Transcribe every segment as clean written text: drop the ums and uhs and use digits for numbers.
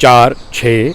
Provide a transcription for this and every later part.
4, 6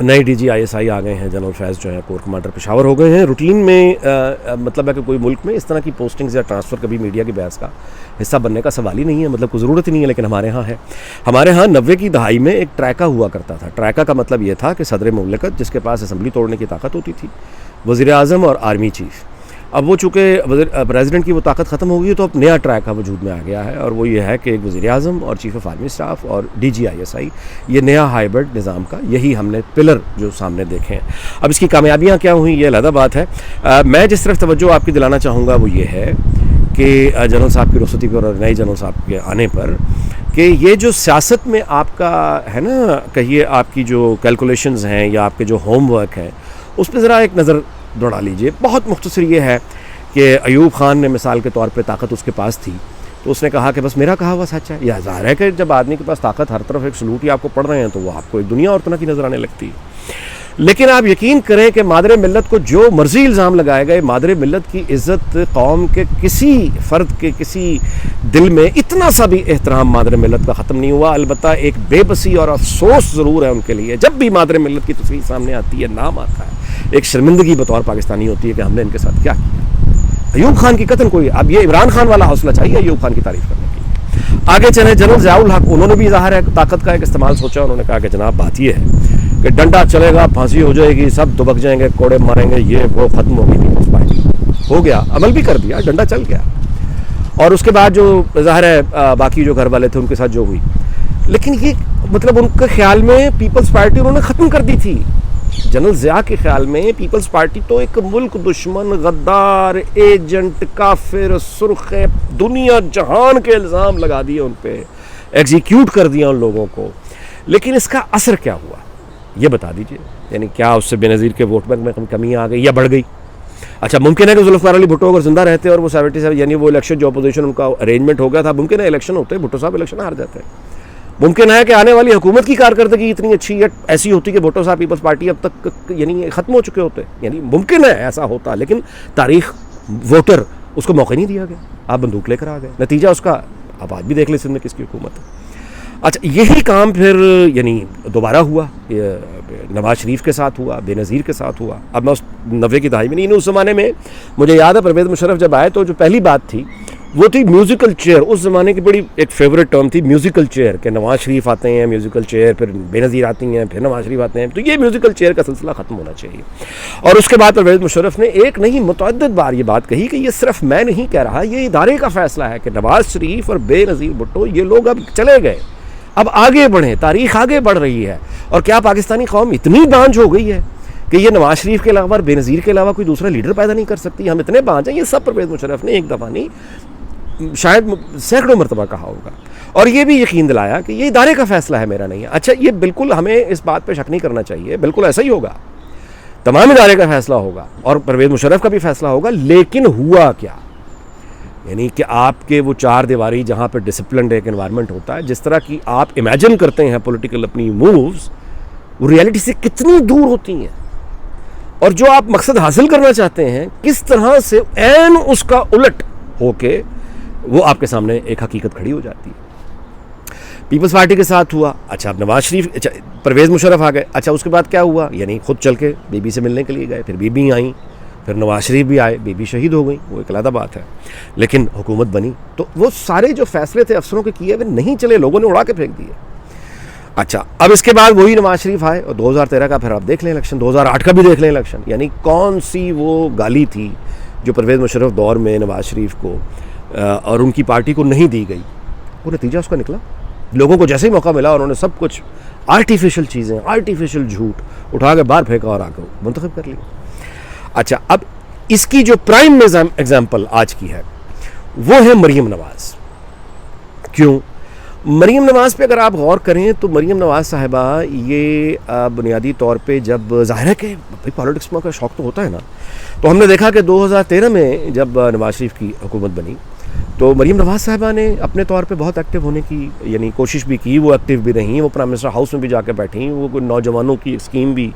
نئے D G ISI آ گئے ہیں، جنرل فیض جو ہے کور کمانڈر پشاور ہو گئے ہیں. روٹین میں مطلب ہے کہ کوئی ملک میں اس طرح کی پوسٹنگز یا ٹرانسفر کبھی میڈیا کی بحث کا حصہ بننے کا سوال ہی نہیں ہے، مطلب کوئی ضرورت ہی نہیں ہے، لیکن ہمارے ہاں ہے. ہمارے ہاں 90 کی دہائی میں ایک ٹریکا ہوا کرتا تھا. ٹریکا کا مطلب یہ تھا کہ صدر مملکت جس کے پاس اسمبلی توڑنے کی طاقت ہوتی تھی، وزیر اعظم اور آرمی چیف. اب وہ چونکہ پریزیڈنٹ کی وہ طاقت ختم ہو گئی تو اب نیا ٹریکا وجود میں آ گیا ہے، اور وہ یہ ہے کہ ایک وزیر اعظم اور چیف آف آرمی اسٹاف اور DG ISI، یہ نیا ہائیبرڈ نظام کا یہی ہم نے پلر جو سامنے دیکھے ہیں. اب اس کی کامیابیاں کیا ہوئیں یہ علیحدہ بات ہے. میں جس طرف توجہ آپ کی دلانا چاہوں گا وہ یہ ہے کہ جنرل صاحب کی رخصتی پر اور نئے جنرل صاحب کے آنے پر کہ یہ جو سیاست میں آپ کا ہے نا، کہیے آپ کی جو کیلکولیشنز ہیں یا آپ کے جو ہوم ورک ہے اس پہ ذرا ایک نظر دوڑا لیجئے. بہت مختصر یہ ہے کہ ایوب خان نے مثال کے طور پہ طاقت اس کے پاس تھی تو اس نے کہا کہ بس میرا کہا ہوا سچ ہے. یہ ظاہر ہے کہ جب آدمی کے پاس طاقت ہر طرف ایک سلوٹ ہی آپ کو پڑ رہے ہیں تو وہ آپ کو ایک دنیا اور طرح کی نظر آنے لگتی ہے. لیکن آپ یقین کریں کہ مادر ملت کو جو مرضی الزام لگائے گئے، مادر ملت کی عزت، قوم کے کسی فرد کے کسی دل میں اتنا سا بھی احترام مادر ملت کا ختم نہیں ہوا. البتہ ایک بے بسی اور افسوس ضرور ہے ان کے لیے جب بھی مادر ملت کی تصویر سامنے آتی ہے، نام آتا ہے، ایک شرمندگی بطور پاکستانی ہوتی ہے کہ ہم نے ان کے ساتھ کیا کیا. ایوب خان کی قتل کوئی، اب یہ عمران خان والا حوصلہ چاہیے ایوب خان کی تعریف کرنے کی. آگے چلے جنرل ضیاء الحق، انہوں نے بھی ظاہر ہے طاقت کا ایک استعمال سوچا. انہوں نے کہا کہ جناب بات یہ ہے کہ ڈنڈا چلے گا، پھانسی ہو جائے گی، سب دبک جائیں گے، کوڑے ماریں گے، یہ وہ ختم ہوگی پیپلز پارٹی. ہو گیا، عمل بھی کر دیا، ڈنڈا چل گیا. اور اس کے بعد جو ظاہر ہے باقی جو گھر والے تھے ان کے ساتھ جو ہوئی، لیکن یہ مطلب ان کے خیال میں پیپلز پارٹی انہوں نے ختم کر دی تھی. جنرل ضیاء کے خیال میں پیپلز پارٹی تو ایک ملک دشمن، غدار، ایجنٹ، کافر، سرخ، دنیا جہان کے الزام لگا دیے ان پہ، ایگزیکیوٹ کر دیا ان لوگوں کو. لیکن اس کا اثر کیا ہوا یہ بتا دیجئے. یعنی کیا اس سے بے نظیر کے ووٹ بینک میں کمی آ گئی یا بڑھ گئی؟ اچھا ممکن ہے کہ ذوالفقار علی بھٹو اگر زندہ رہتے اور وہ 77 یعنی وہ الیکشن جو اپوزیشن ان کا ارینجمنٹ ہو گیا تھا، ممکن ہے الیکشن ہوتے بھٹو صاحب الیکشن ہار جاتے. ممکن ہے کہ آنے والی حکومت کی کارکردگی اتنی اچھی ایسی ہوتی کہ بھٹو صاحب پیپلز پارٹی اب تک یعنی ختم ہو چکے ہوتے. یعنی ممکن ہے ایسا ہوتا، لیکن تاریخ، ووٹر اس کو موقع نہیں دیا گیا. آپ بندوق لے کر آ گئے، نتیجہ اس کا آپ آج بھی دیکھ لیں سندھ میں کس کی حکومت ہے. اچھا یہی کام پھر یعنی دوبارہ ہوا، نواز شریف کے ساتھ ہوا، بے نظیر کے ساتھ ہوا. اب میں اس 90 کی دہائی میں نہیں، اس زمانے میں مجھے یاد ہے پرویز مشرف جب آئے تو جو پہلی بات تھی وہ تھی میوزیکل چیئر. اس زمانے کی بڑی ایک فیوریٹ ٹرم تھی میوزیکل چیئر، کہ نواز شریف آتے ہیں میوزیکل چیئر، پھر بے نظیر آتی ہیں، پھر نواز شریف آتے ہیں. تو یہ میوزیکل چیئر کا سلسلہ ختم ہونا چاہیے. اور اس کے بعد پرویز مشرف نے ایک نہیں متعدد بار یہ بات کہی کہ یہ صرف میں نہیں کہہ رہا، یہ ادارے کا فیصلہ ہے کہ نواز شریف اور بے نظیر بھٹو یہ لوگ اب چلے گئے، اب آگے بڑھیں، تاریخ آگے بڑھ رہی ہے. اور کیا پاکستانی قوم اتنی بانجھ ہو گئی ہے کہ یہ نواز شریف کے علاوہ اور بے نظیر کے علاوہ کوئی دوسرا لیڈر پیدا نہیں کر سکتی؟ ہم اتنے بانجھ ہیں. یہ سب پرویز مشرف نے ایک دفعہ نہیں شاید سینکڑوں مرتبہ کہا ہوگا، اور یہ بھی یقین دلایا کہ یہ ادارے کا فیصلہ ہے، میرا نہیں ہے. اچھا یہ بالکل ہمیں اس بات پہ شک نہیں کرنا چاہیے، بالکل ایسا ہی ہوگا، تمام ادارے کا فیصلہ ہوگا اور پرویز مشرف کا بھی فیصلہ ہوگا. لیکن ہوا کیا؟ یعنی کہ آپ کے وہ چار دیواری جہاں پہ ڈسپلنڈ ایک انوائرمنٹ ہوتا ہے، جس طرح کی آپ امیجن کرتے ہیں پولیٹیکل اپنی مووز، وہ ریئلٹی سے کتنی دور ہوتی ہیں، اور جو آپ مقصد حاصل کرنا چاہتے ہیں کس طرح سے عین اس کا الٹ ہو کے وہ آپ کے سامنے ایک حقیقت کھڑی ہو جاتی ہے. پیپلز پارٹی کے ساتھ ہوا. اچھا اب نواز شریف، اچھا پرویز مشرف آ گئے. اچھا اس کے بعد کیا ہوا؟ یعنی خود چل کے بی بی سے ملنے کے لیے گئے، پھر بی بی آئیں، پھر نواز شریف بھی آئے، بی بی شہید ہو گئی، وہ ایک علیحدہ بات ہے، لیکن حکومت بنی. تو وہ سارے جو فیصلے تھے افسروں کے کیے ہوئے نہیں چلے، لوگوں نے اڑا کے پھینک دیے. اچھا اب اس کے بعد وہی نواز شریف آئے اور 2013 کا پھر آپ دیکھ لیں الیکشن، 2008 کا بھی دیکھ لیں الیکشن. یعنی کون سی وہ گالی تھی جو پرویز مشرف دور میں نواز شریف کو اور ان کی پارٹی کو نہیں دی گئی، وہ نتیجہ اس کا نکلا. لوگوں کو جیسے ہی موقع ملا انہوں نے سب کچھ آرٹیفیشل چیزیں، آرٹیفیشل جھوٹ اٹھا کے باہر پھینکا اور آ کے منتخب کر لی. اچھا اب اس کی جو پرائم ایگزامپل آج کی ہے وہ ہے مریم نواز. کیوں؟ مریم نواز پہ اگر آپ غور کریں تو مریم نواز صاحبہ یہ بنیادی طور پہ جب ظاہر ہے کہ پالیٹکس میں کا شوق تو ہوتا ہے نا، تو ہم نے دیکھا کہ 2013 میں جب نواز شریف کی حکومت بنی تو مریم نواز صاحبہ نے اپنے طور پہ بہت ایکٹیو ہونے کی یعنی کوشش بھی کی، وہ ایکٹیو بھی رہیں، وہ پرائم منسٹر ہاؤس میں بھی جا کے بیٹھیں، وہ کوئی نوجوانوں کی اسکیم بھی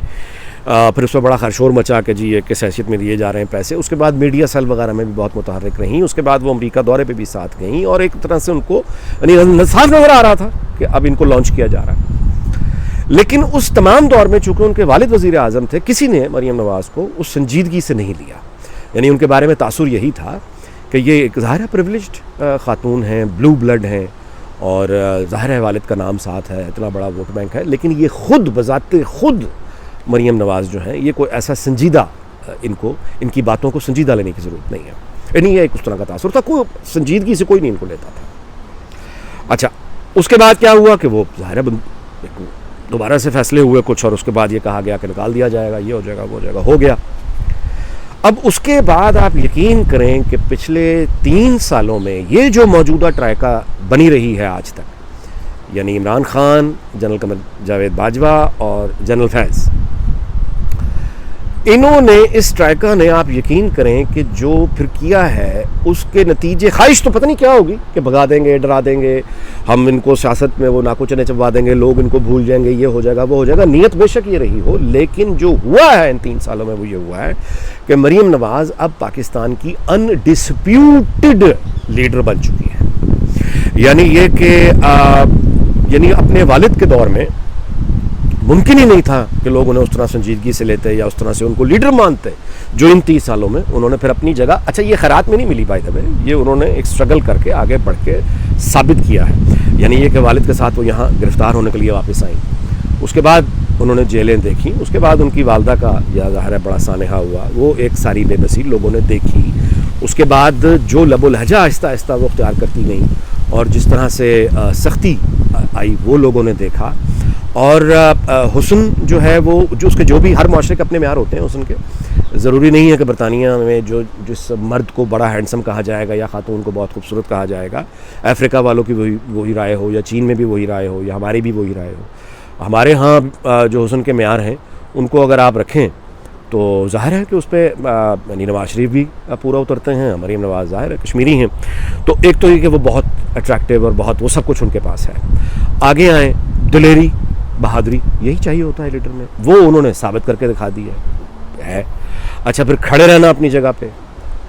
پھر اس میں بڑا خرشور مچا کے جی کس حیثیت میں دیے جا رہے ہیں پیسے. اس کے بعد میڈیا سیل وغیرہ میں بھی بہت متحرک رہیں. اس کے بعد وہ امریکہ دورے پہ بھی ساتھ گئیں اور ایک طرح سے ان کو یعنی صاف نظر آ رہا تھا کہ اب ان کو لانچ کیا جا رہا ہے. لیکن اس تمام دور میں چونکہ ان کے والد وزیر اعظم تھے، کسی نے مریم نواز کو اس سنجیدگی سے نہیں لیا. یعنی ان کے بارے میں تاثر یہی تھا کہ یہ ایک ظاہر ہے پریولیجڈ خاتون ہیں، بلو بلڈ ہیں، اور ظاہر ہے والد کا نام ساتھ ہے، اتنا بڑا ووٹ بینک ہے، لیکن یہ خود بذات خود مریم نواز جو ہیں یہ کوئی ایسا سنجیدہ ان کی باتوں کو سنجیدہ لینے کی ضرورت نہیں ہے. یعنی یہ ایک اس طرح کا تاثر تھا، کوئی سنجیدگی سے کوئی نہیں ان کو لیتا تھا. اچھا اس کے بعد کیا ہوا کہ وہ ظاہر ہے دوبارہ سے فیصلے ہوئے کچھ، اور اس کے بعد یہ کہا گیا کہ نکال دیا جائے گا، یہ ہو جائے گا، وہ ہو جائے گا، ہو گیا. اب اس کے بعد آپ یقین کریں کہ پچھلے 3 سالوں میں یہ جو موجودہ ٹرائکا بنی رہی ہے آج تک، یعنی عمران خان، جنرل قمر جاوید باجوہ اور جنرل فیض، انہوں نے اس ٹرائکا نے آپ یقین کریں کہ جو پھر کیا ہے اس کے نتیجے، خواہش تو پتہ نہیں کیا ہوگی کہ بھگا دیں گے، ڈرا دیں گے، ہم ان کو سیاست میں وہ ناکو چنے چبوا دیں گے، لوگ ان کو بھول جائیں گے، یہ ہو جائے گا، وہ ہو جائے گا. نیت بے شک یہ رہی ہو، لیکن جو ہوا ہے ان 3 سالوں میں وہ یہ ہوا ہے کہ مریم نواز اب پاکستان کی انڈسپیوٹڈ لیڈر بن چکی ہے. یعنی یہ کہ یعنی اپنے والد کے دور میں ممکن ہی نہیں تھا کہ لوگ انہیں اس طرح سنجیدگی سے لیتے یا اس طرح سے ان کو لیڈر مانتے جو ان 30 سالوں میں انہوں نے پھر اپنی جگہ. اچھا یہ خیرات میں نہیں ملی بائی دا وے، یہ انہوں نے ایک اسٹرگل کر کے آگے بڑھ کے ثابت کیا ہے. یعنی یہ کہ والد کے ساتھ وہ یہاں گرفتار ہونے کے لیے واپس آئیں، اس کے بعد انہوں نے جیلیں دیکھیں، اس کے بعد ان کی والدہ کا یا ظاہر ہے بڑا سانحہ ہوا، وہ ایک ساری بے بسی لوگوں نے دیکھی. اس کے بعد جو لب و لہجہ آہستہ آہستہ وہ اختیار کرتی گئیں اور جس طرح سے سختی آئی وہ لوگوں نے دیکھا. اور حسن جو ہے وہ جو اس کے جو بھی ہر معاشرے کے اپنے معیار ہوتے ہیں حسن کے. ضروری نہیں ہے کہ برطانیہ میں جس مرد کو بڑا ہینڈسم کہا جائے گا یا خاتون کو بہت خوبصورت کہا جائے گا، افریقہ والوں کی وہی رائے ہو، یا چین میں بھی وہی رائے ہو، یا ہماری بھی وہی رائے ہو. ہمارے ہاں جو حسن کے معیار ہیں ان کو اگر آپ رکھیں تو ظاہر ہے کہ اس پہ یعنی نواز شریف بھی پورا اترتے ہیں، مریم نواز ظاہر ہے کشمیری ہیں، تو ایک تو یہ کہ وہ بہت اٹریکٹیو اور بہت وہ سب کچھ ان کے پاس ہے. آگے آئیں، دلیری، بہادری، یہی چاہیے ہوتا ہے لیڈر میں، وہ انہوں نے ثابت کر کے دکھا دی ہے. اچھا پھر کھڑے رہنا اپنی جگہ پہ.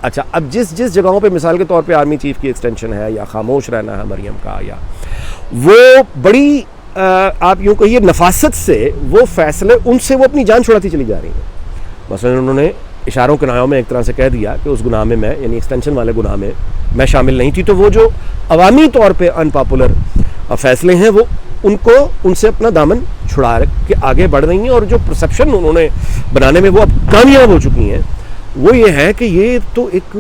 اچھا اب جس جگہوں پہ مثال کے طور پہ آرمی چیف کی ایکسٹینشن ہے یا خاموش رہنا ہے مریم کا، یا وہ بڑی آپ یوں کہیے نفاست سے وہ فیصلے ان سے وہ اپنی جان چھڑاتی چلی جا رہی ہیں. مثلا انہوں نے اشاروں کے نایوں میں ایک طرح سے کہہ دیا کہ اس گناہ میں میں یعنی ایکسٹینشن والے گناہ میں میں شامل نہیں تھی، تو وہ جو عوامی طور پہ ان پاپولر فیصلے ہیں وہ ان سے اپنا دامن چھڑا کے آگے بڑھ رہی ہیں. اور جو پرسیپشن انہوں نے بنانے میں وہ اب کامیاب ہو چکی ہیں وہ یہ ہے کہ یہ تو ایک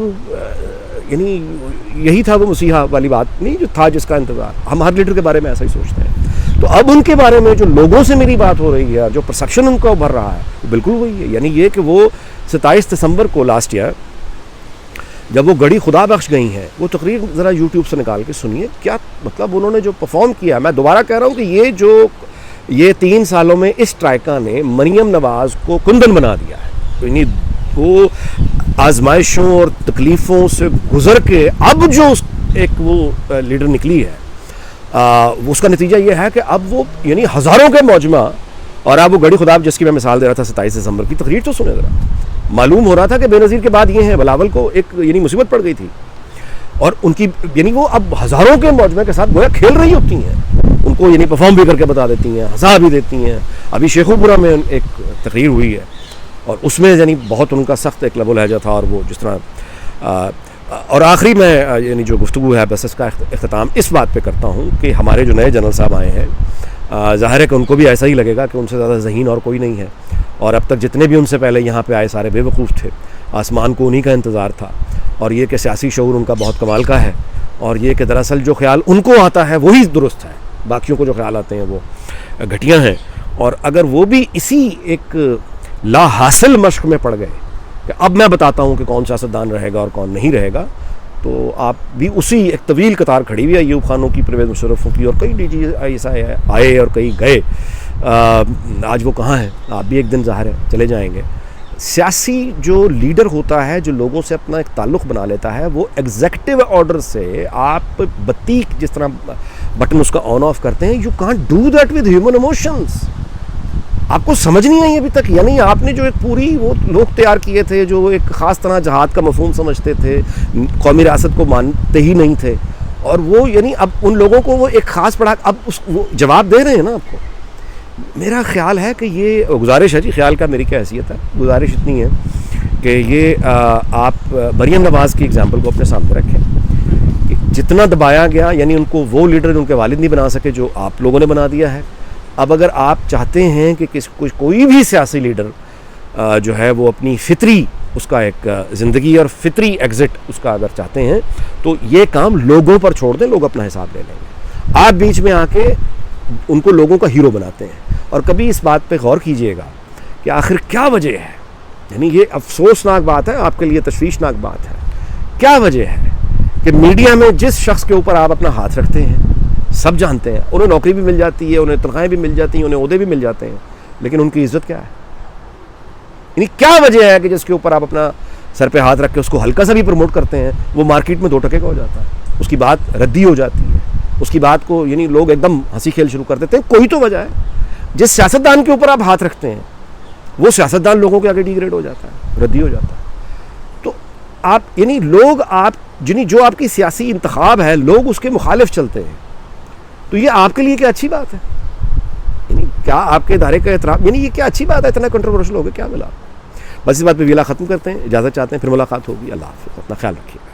یعنی یہی تھا وہ مسیحا والی بات نہیں جو تھا جس کا انتظار. ہم ہر لیڈر کے بارے میں ایسا ہی سوچتے ہیں. تو اب ان کے بارے میں جو لوگوں سے میری بات ہو رہی ہے، جو پرسیپشن ان کا ابھر رہا ہے وہ بالکل وہی ہے. یعنی یہ کہ وہ 27 دسمبر کو لاسٹ ایئر جب وہ گڑی خدا بخش گئی ہیں، وہ تقریر ذرا یوٹیوب سے نکال کے سنیے، کیا مطلب انہوں نے جو پرفارم کیا. میں دوبارہ کہہ رہا ہوں کہ یہ 3 سالوں میں اس ٹرائکا نے مریم نواز کو کندن بنا دیا ہے. یعنی وہ آزمائشوں اور تکلیفوں سے گزر کے اب جو ایک وہ لیڈر نکلی ہے، اس کا نتیجہ یہ ہے کہ اب وہ یعنی ہزاروں کے مجمع، اور اب وہ گڑی خدا جس کی میں مثال دے رہا تھا 27 دسمبر کی تقریر تو سنے ذرا. معلوم ہو رہا تھا کہ بے نظیر کے بعد یہ ہیں، بلاول کو ایک یعنی مصیبت پڑ گئی تھی، اور ان کی یعنی وہ اب ہزاروں کے مجمع کے ساتھ گویا کھیل رہی ہوتی ہیں، ان کو یعنی پرفارم بھی کر کے بتا دیتی ہیں، ہنسا بھی دیتی ہیں. ابھی شیخو پورہ میں ایک تقریر ہوئی ہے اور اس میں یعنی بہت ان کا سخت ایک لب و لہجہ تھا، اور وہ جس طرح اور آخری میں یعنی جو گفتگو ہے بس اس کا اختتام اس بات پہ کرتا ہوں کہ ہمارے جو نئے جنرل صاحب آئے ہیں ظاہر ہے کہ ان کو بھی ایسا ہی لگے گا کہ ان سے زیادہ ذہین اور کوئی نہیں ہے، اور اب تک جتنے بھی ان سے پہلے یہاں پہ آئے سارے بے وقوف تھے. آسمان کو انہی کا انتظار تھا، اور یہ کہ سیاسی شعور ان کا بہت کمال کا ہے، اور یہ کہ دراصل جو خیال ان کو آتا ہے وہی درست ہے، باقیوں کو جو خیال آتے ہیں وہ گھٹیا ہیں. اور اگر وہ بھی اسی ایک لا حاصل مشق میں پڑ گئے کہ اب میں بتاتا ہوں کہ کون سیاستدان رہے گا اور کون نہیں رہے گا، تو آپ بھی اسی ایک طویل قطار کھڑی ہوئی ہے ایوب خانوں کی، پرویز مشرفوں کی، اور کئی ڈی جی ایسا آئے اور کئی گئے. آج وہ کہاں ہیں؟ آپ بھی ایک دن ظاہر ہے چلے جائیں گے. سیاسی جو لیڈر ہوتا ہے، جو لوگوں سے اپنا ایک تعلق بنا لیتا ہے، وہ ایگزیکٹو آرڈر سے آپ بتی جس طرح بٹن اس کا آن آف کرتے ہیں، you can't do that with human emotions. آپ کو سمجھ نہیں آئی ابھی تک؟ یعنی آپ نے جو ایک پوری وہ لوگ تیار کیے تھے جو ایک خاص طرح جہاد کا مفہوم سمجھتے تھے، قومی ریاست کو مانتے ہی نہیں تھے، اور وہ یعنی اب ان لوگوں کو وہ ایک خاص پڑھا اب وہ جواب دے رہے ہیں نا آپ کو میرا خیال ہے کہ یہ گزارش ہے جی، خیال کا میری کیا حیثیت ہے، گزارش اتنی ہے کہ یہ آپ مریم نواز کی اگزامپل کو اپنے سامنے رکھیں کہ جتنا دبایا گیا، یعنی ان کو وہ لیڈر ان کے والد نہیں بنا سکے جو آپ لوگوں نے بنا دیا ہے. اب اگر آپ چاہتے ہیں کہ کوئی بھی سیاسی لیڈر جو ہے وہ اپنی فطری اس کا ایک زندگی اور فطری ایگزٹ اس کا اگر چاہتے ہیں تو یہ کام لوگوں پر چھوڑ دیں، لوگ اپنا حساب لے لیں گے. آپ بیچ میں آ کے ان کو لوگوں کا ہیرو بناتے ہیں. اور کبھی اس بات پہ غور کیجئے گا کہ آخر کیا وجہ ہے، یعنی یہ افسوسناک بات ہے، آپ کے لیے تشویشناک بات ہے، کیا وجہ ہے کہ میڈیا میں جس شخص کے اوپر آپ اپنا ہاتھ رکھتے ہیں سب جانتے ہیں، انہیں نوکری بھی مل جاتی ہے، انہیں تنخواہیں بھی مل جاتی ہیں، انہیں عہدے بھی مل جاتے ہیں، لیکن ان کی عزت کیا ہے؟ یعنی کیا وجہ ہے کہ جس کے اوپر آپ اپنا سر پہ ہاتھ رکھ کے اس کو ہلکا سا بھی پروموٹ کرتے ہیں وہ مارکیٹ میں 2 ٹکے کا ہو جاتا ہے، اس کی بات ردی ہو جاتی ہے، اس کی بات کو یعنی لوگ ایک دم ہنسی کھیل شروع کر دیتے ہیں. کوئی تو وجہ ہے. جس سیاستدان کے اوپر آپ ہاتھ رکھتے ہیں وہ سیاستدان لوگوں کے آگے ڈیگریڈ ہو جاتا ہے، ردی ہو جاتا ہے. تو آپ یعنی لوگ آپ یعنی جو آپ کی سیاسی انتخاب ہے لوگ اس کے مخالف چلتے ہیں، تو یہ آپ کے لیے کیا اچھی بات ہے؟ یعنی کیا آپ کے ادارے کا احترام، یعنی یہ کیا اچھی بات ہے؟ اتنا کنٹروورشل ہو گیا کیا ملا؟ بس اس بات پہ ویلا ختم کرتے ہیں، اجازت چاہتے ہیں، پھر ملاقات ہوگی. اللہ حافظ، اپنا خیال رکھیے.